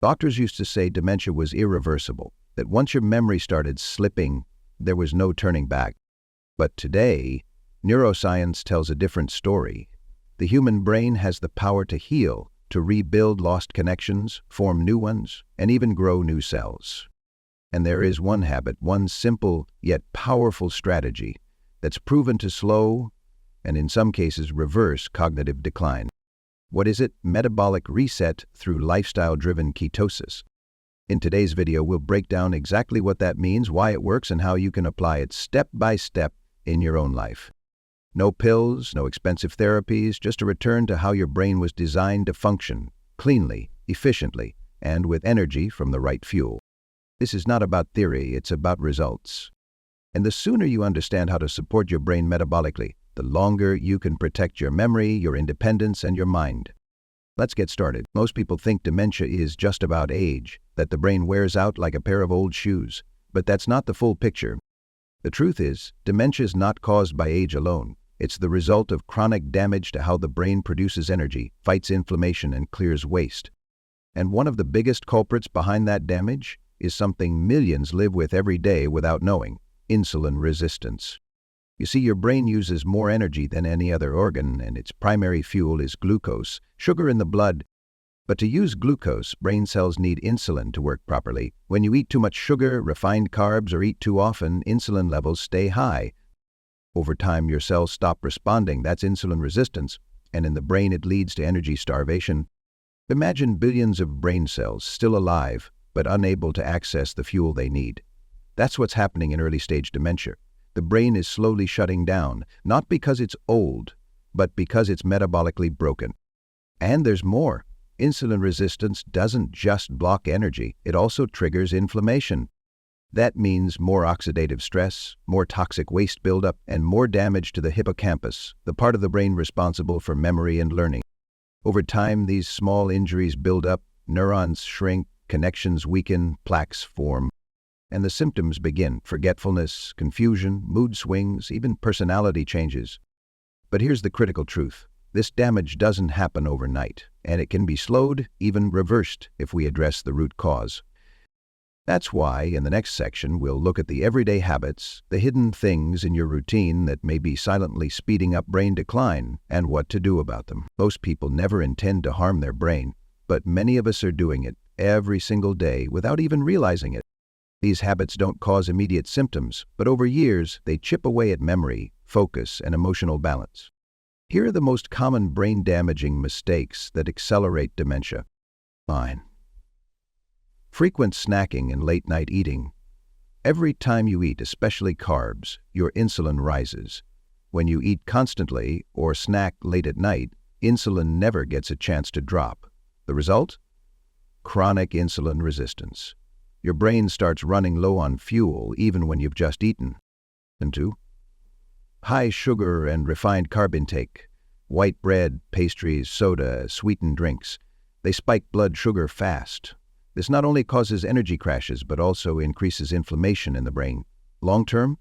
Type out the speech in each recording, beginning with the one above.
Doctors used to say dementia was irreversible, that once your memory started slipping, there was no turning back. But today, neuroscience tells a different story. The human brain has the power to heal, to rebuild lost connections, form new ones, and even grow new cells. And there is one habit, one simple yet powerful strategy that's proven to slow and in some cases reverse cognitive decline. What is it? Metabolic reset through lifestyle-driven ketosis. In today's video, we'll break down exactly what that means, why it works, and how you can apply it step by step in your own life. No pills, no expensive therapies, just a return to how your brain was designed to function, cleanly, efficiently, and with energy from the right fuel. This is not about theory, it's about results. And the sooner you understand how to support your brain metabolically, the longer you can protect your memory, your independence, and your mind. Let's get started. Most people think dementia is just about age, that the brain wears out like a pair of old shoes. But that's not the full picture. The truth is, dementia is not caused by age alone. It's the result of chronic damage to how the brain produces energy, fights inflammation, and clears waste. And one of the biggest culprits behind that damage is something millions live with every day without knowing: insulin resistance. You see, your brain uses more energy than any other organ, and its primary fuel is glucose, sugar in the blood. But to use glucose, brain cells need insulin to work properly. When you eat too much sugar, refined carbs, or eat too often, insulin levels stay high. Over time, your cells stop responding. That's insulin resistance, and in the brain it leads to energy starvation. Imagine billions of brain cells still alive, but unable to access the fuel they need. That's what's happening in early-stage dementia. The brain is slowly shutting down, not because it's old, but because it's metabolically broken. And there's more. Insulin resistance doesn't just block energy, it also triggers inflammation. That means more oxidative stress, more toxic waste buildup, and more damage to the hippocampus, the part of the brain responsible for memory and learning. Over time, these small injuries build up, neurons shrink, connections weaken, plaques form. And the symptoms begin: forgetfulness, confusion, mood swings, even personality changes. But here's the critical truth. This damage doesn't happen overnight, and it can be slowed, even reversed, if we address the root cause. That's why, in the next section, we'll look at the everyday habits, the hidden things in your routine that may be silently speeding up brain decline, and what to do about them. Most people never intend to harm their brain, but many of us are doing it every single day without even realizing it. These habits don't cause immediate symptoms, but over years, they chip away at memory, focus, and emotional balance. Here are the most common brain-damaging mistakes that accelerate dementia. 9. Frequent snacking and late-night eating. Every time you eat, especially carbs, your insulin rises. When you eat constantly or snack late at night, insulin never gets a chance to drop. The result? Chronic insulin resistance. Your brain starts running low on fuel even when you've just eaten. And 2. High sugar and refined carb intake. White bread, pastries, soda, sweetened drinks. They spike blood sugar fast. This not only causes energy crashes, but also increases inflammation in the brain. Long term,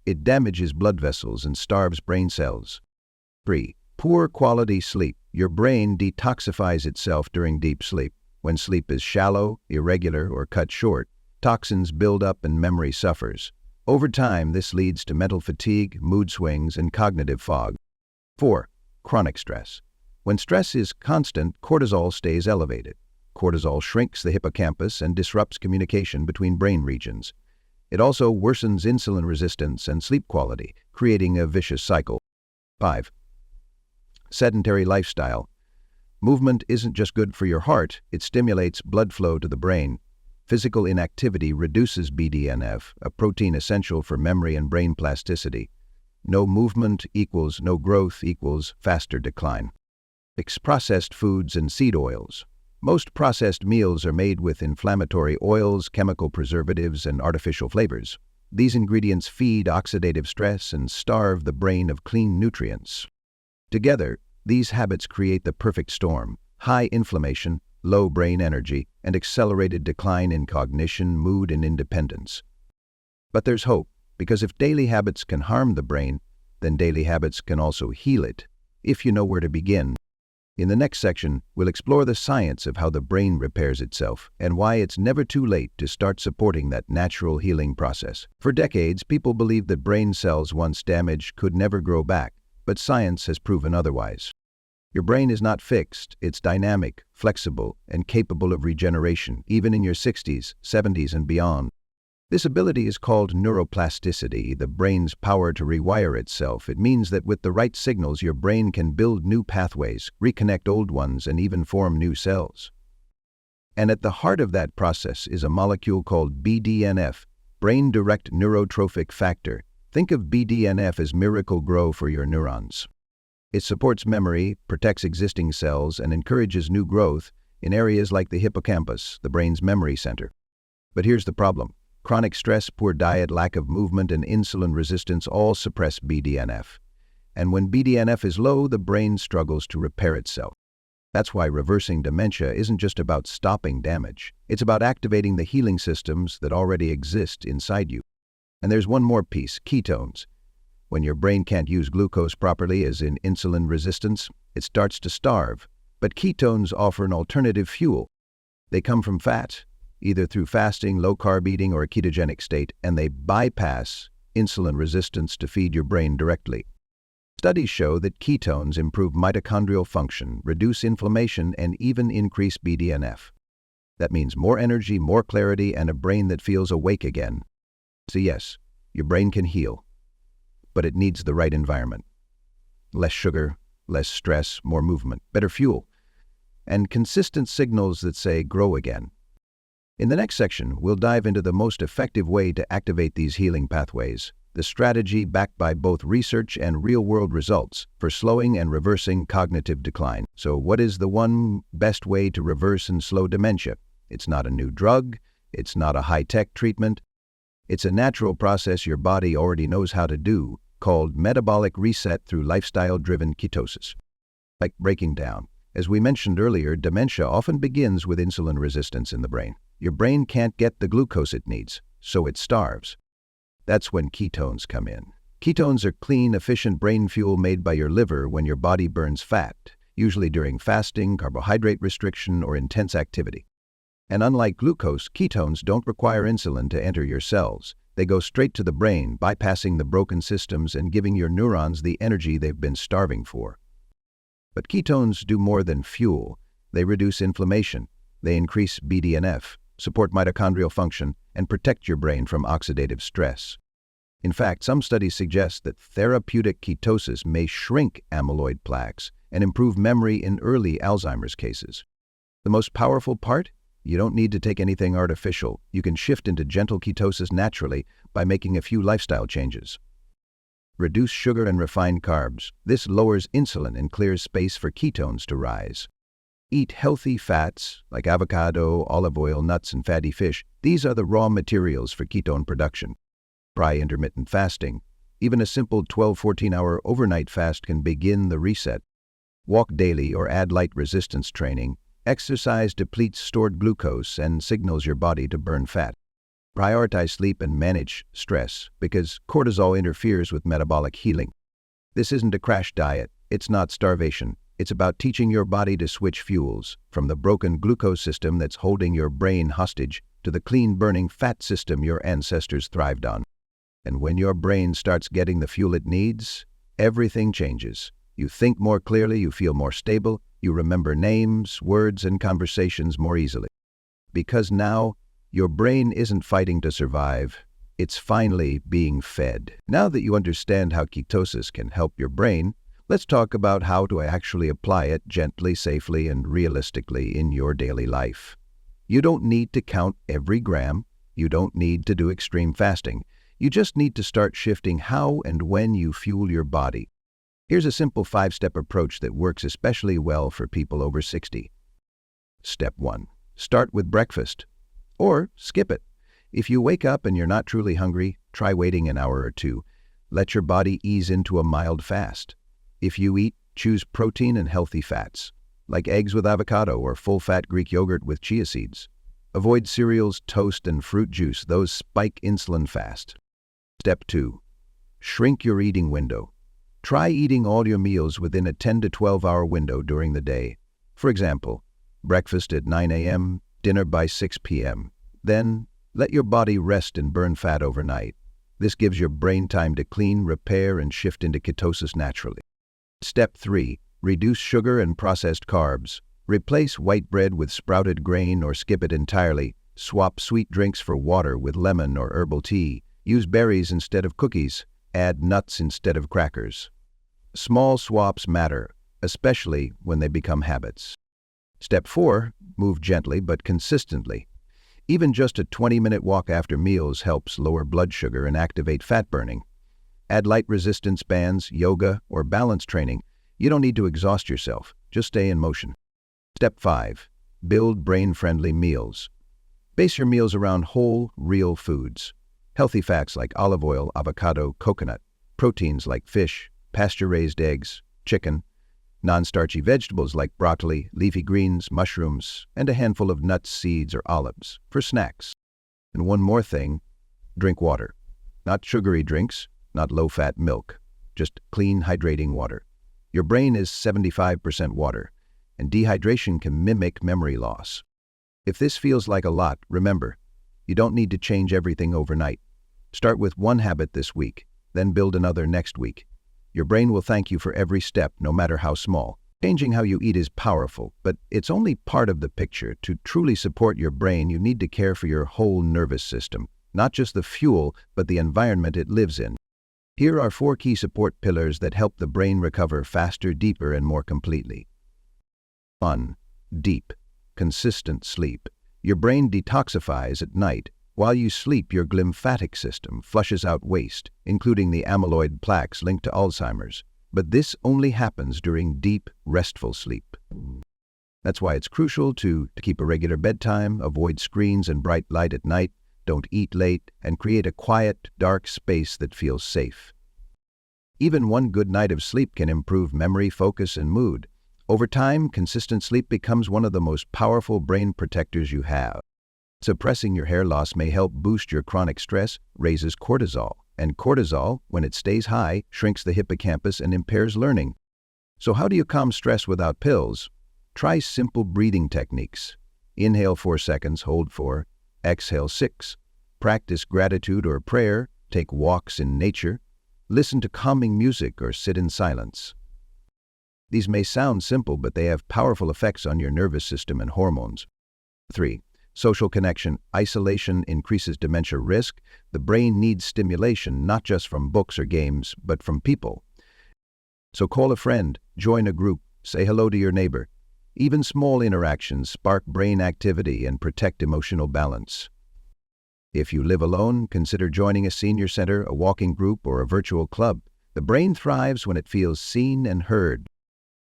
it damages blood vessels and starves brain cells. 3. Poor quality sleep. Your brain detoxifies itself during deep sleep. When sleep is shallow, irregular, or cut short, toxins build up and memory suffers. Over time, this leads to mental fatigue, mood swings, and cognitive fog. 4. Chronic stress. When stress is constant, cortisol stays elevated. Cortisol shrinks the hippocampus and disrupts communication between brain regions. It also worsens insulin resistance and sleep quality, creating a vicious cycle. 5. Sedentary lifestyle. Movement isn't just good for your heart, it stimulates blood flow to the brain. Physical inactivity reduces BDNF, a protein essential for memory and brain plasticity. No movement equals no growth equals faster decline. 6. Processed foods and seed oils. Most processed meals are made with inflammatory oils, chemical preservatives, and artificial flavors. These ingredients feed oxidative stress and starve the brain of clean nutrients. Together, these habits create the perfect storm: high inflammation, low brain energy, and accelerated decline in cognition, mood, and independence. But there's hope, because if daily habits can harm the brain, then daily habits can also heal it, if you know where to begin. In the next section, we'll explore the science of how the brain repairs itself and why it's never too late to start supporting that natural healing process. For decades, people believed that brain cells once damaged could never grow back, but science has proven otherwise. Your brain is not fixed, it's dynamic, flexible, and capable of regeneration, even in your 60s, 70s, and beyond. This ability is called neuroplasticity, the brain's power to rewire itself. It means that with the right signals, your brain can build new pathways, reconnect old ones, and even form new cells. And at the heart of that process is a molecule called BDNF, brain-direct neurotrophic factor. Think of BDNF as Miracle-Grow for your neurons. It supports memory, protects existing cells, and encourages new growth in areas like the hippocampus, the brain's memory center. But here's the problem. Chronic stress, poor diet, lack of movement, and insulin resistance all suppress BDNF. And when BDNF is low, the brain struggles to repair itself. That's why reversing dementia isn't just about stopping damage. It's about activating the healing systems that already exist inside you. And there's one more piece, ketones. When your brain can't use glucose properly, as in insulin resistance, it starts to starve. But ketones offer an alternative fuel. They come from fat, either through fasting, low-carb eating, or a ketogenic state, and they bypass insulin resistance to feed your brain directly. Studies show that ketones improve mitochondrial function, reduce inflammation, and even increase BDNF. That means more energy, more clarity, and a brain that feels awake again. So yes, your brain can heal, but it needs the right environment. Less sugar, less stress, more movement, better fuel, and consistent signals that say, grow again. In the next section, we'll dive into the most effective way to activate these healing pathways, the strategy backed by both research and real-world results for slowing and reversing cognitive decline. So what is the one best way to reverse and slow dementia? It's not a new drug, it's not a high-tech treatment. It's a natural process your body already knows how to do, called metabolic reset through lifestyle-driven ketosis. Like breaking down, as we mentioned earlier, dementia often begins with insulin resistance in the brain. Your brain can't get the glucose it needs, so it starves. That's when ketones come in. Ketones are clean, efficient brain fuel made by your liver when your body burns fat, usually during fasting, carbohydrate restriction, or intense activity. And unlike glucose, ketones don't require insulin to enter your cells. They go straight to the brain, bypassing the broken systems and giving your neurons the energy they've been starving for. But ketones do more than fuel. They reduce inflammation, they increase BDNF, support mitochondrial function, and protect your brain from oxidative stress. In fact, some studies suggest that therapeutic ketosis may shrink amyloid plaques and improve memory in early Alzheimer's cases. The most powerful part? You don't need to take anything artificial. You can shift into gentle ketosis naturally by making a few lifestyle changes. Reduce sugar and refined carbs. This lowers insulin and clears space for ketones to rise. Eat healthy fats like avocado, olive oil, nuts, and fatty fish. These are the raw materials for ketone production. Try intermittent fasting. Even a simple 12-14-hour overnight fast can begin the reset. Walk daily or add light resistance training. Exercise depletes stored glucose and signals your body to burn fat. Prioritize sleep and manage stress because cortisol interferes with metabolic healing. This isn't a crash diet. It's not starvation. It's about teaching your body to switch fuels from the broken glucose system that's holding your brain hostage to the clean-burning fat system your ancestors thrived on. And when your brain starts getting the fuel it needs, everything changes. You think more clearly, you feel more stable, you remember names, words, and conversations more easily. Because now, your brain isn't fighting to survive, it's finally being fed. Now that you understand how ketosis can help your brain, let's talk about how to actually apply it gently, safely, and realistically in your daily life. You don't need to count every gram. You don't need to do extreme fasting. You just need to start shifting how and when you fuel your body. Here's a simple 5-step approach that works especially well for people over 60. Step 1. Start with breakfast. Or skip it. If you wake up and you're not truly hungry, try waiting an hour or two. Let your body ease into a mild fast. If you eat, choose protein and healthy fats, like eggs with avocado or full-fat Greek yogurt with chia seeds. Avoid cereals, toast, and fruit juice. Those spike insulin fast. Step 2. Shrink your eating window. Try eating all your meals within a 10 to 12-hour window during the day. For example, breakfast at 9 a.m., dinner by 6 p.m. Then, let your body rest and burn fat overnight. This gives your brain time to clean, repair, and shift into ketosis naturally. Step 3. Reduce sugar and processed carbs. Replace white bread with sprouted grain or skip it entirely. Swap sweet drinks for water with lemon or herbal tea. Use berries instead of cookies. Add nuts instead of crackers. Small swaps matter, especially when they become habits. Step 4. Move gently but consistently. Even just a 20-minute walk after meals helps lower blood sugar and activate fat burning. Add light resistance bands, yoga, or balance training. You don't need to exhaust yourself. Just stay in motion. Step 5. Build brain-friendly meals. Base your meals around whole, real foods. Healthy fats like olive oil, avocado, coconut. Proteins like fish, pasture-raised eggs, chicken. Non-starchy vegetables like broccoli, leafy greens, mushrooms, and a handful of nuts, seeds, or olives for snacks. And one more thing, drink water. Not sugary drinks, not low-fat milk, just clean, hydrating water. Your brain is 75% water, and dehydration can mimic memory loss. If this feels like a lot, remember, you don't need to change everything overnight. Start with one habit this week, then build another next week. Your brain will thank you for every step, no matter how small. Changing how you eat is powerful, but it's only part of the picture. To truly support your brain, you need to care for your whole nervous system, not just the fuel, but the environment it lives in. Here are 4 key support pillars that help the brain recover faster, deeper, and more completely. 1. Deep, consistent sleep. Your brain detoxifies at night. While you sleep, your glymphatic system flushes out waste, including the amyloid plaques linked to Alzheimer's. But this only happens during deep, restful sleep. That's why it's crucial to keep a regular bedtime, avoid screens and bright light at night, don't eat late, and create a quiet, dark space that feels safe. Even one good night of sleep can improve memory, focus, and mood. Over time, consistent sleep becomes one of the most powerful brain protectors you have. Suppressing your hair loss may help boost your chronic stress, raises cortisol, and cortisol, when it stays high, shrinks the hippocampus and impairs learning. So how do you calm stress without pills? Try simple breathing techniques. Inhale 4 seconds, hold 4, exhale 6. Practice gratitude or prayer, take walks in nature, listen to calming music or sit in silence. These may sound simple, but they have powerful effects on your nervous system and hormones. 3. Social connection. Isolation increases dementia risk. The brain needs stimulation not just from books or games, but from people. So call a friend, join a group, say hello to your neighbor. Even small interactions spark brain activity and protect emotional balance. If you live alone, consider joining a senior center, a walking group, or a virtual club. The brain thrives when it feels seen and heard.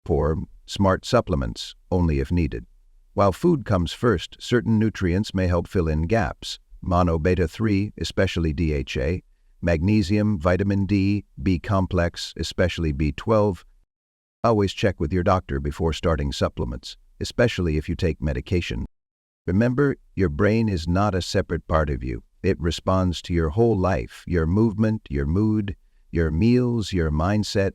4. Smart supplements, only if needed. While food comes first, certain nutrients may help fill in gaps. Mono beta-3, especially DHA, magnesium, vitamin D, B-complex, especially B12. Always check with your doctor before starting supplements, especially if you take medication. Remember, your brain is not a separate part of you. It responds to your whole life, your movement, your mood, your meals, your mindset.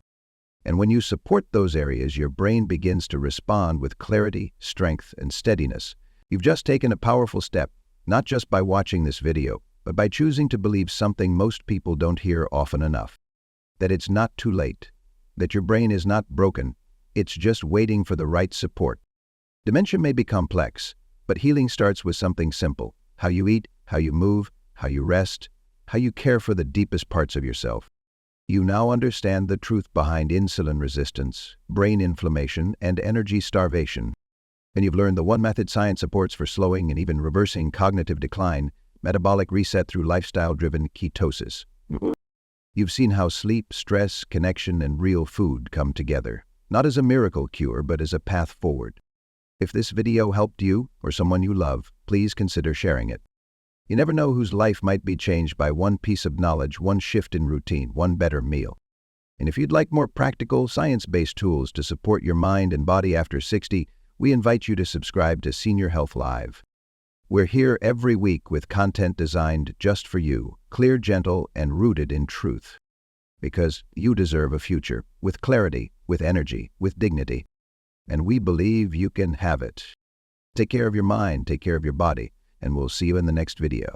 And when you support those areas, your brain begins to respond with clarity, strength, and steadiness. You've just taken a powerful step, not just by watching this video, but by choosing to believe something most people don't hear often enough. That it's not too late. That your brain is not broken. It's just waiting for the right support. Dementia may be complex, but healing starts with something simple. How you eat, how you move, how you rest, how you care for the deepest parts of yourself. You now understand the truth behind insulin resistance, brain inflammation, and energy starvation. And you've learned the one method science supports for slowing and even reversing cognitive decline, metabolic reset through lifestyle-driven ketosis. You've seen how sleep, stress, connection, and real food come together, not as a miracle cure, but as a path forward. If this video helped you or someone you love, please consider sharing it. You never know whose life might be changed by one piece of knowledge, one shift in routine, one better meal. And if you'd like more practical, science-based tools to support your mind and body after 60, we invite you to subscribe to Senior Health Live. We're here every week with content designed just for you, clear, gentle, and rooted in truth. because you deserve a future with clarity, with energy, with dignity. And we believe you can have it. Take care of your mind, take care of your body, and we'll see you in the next video.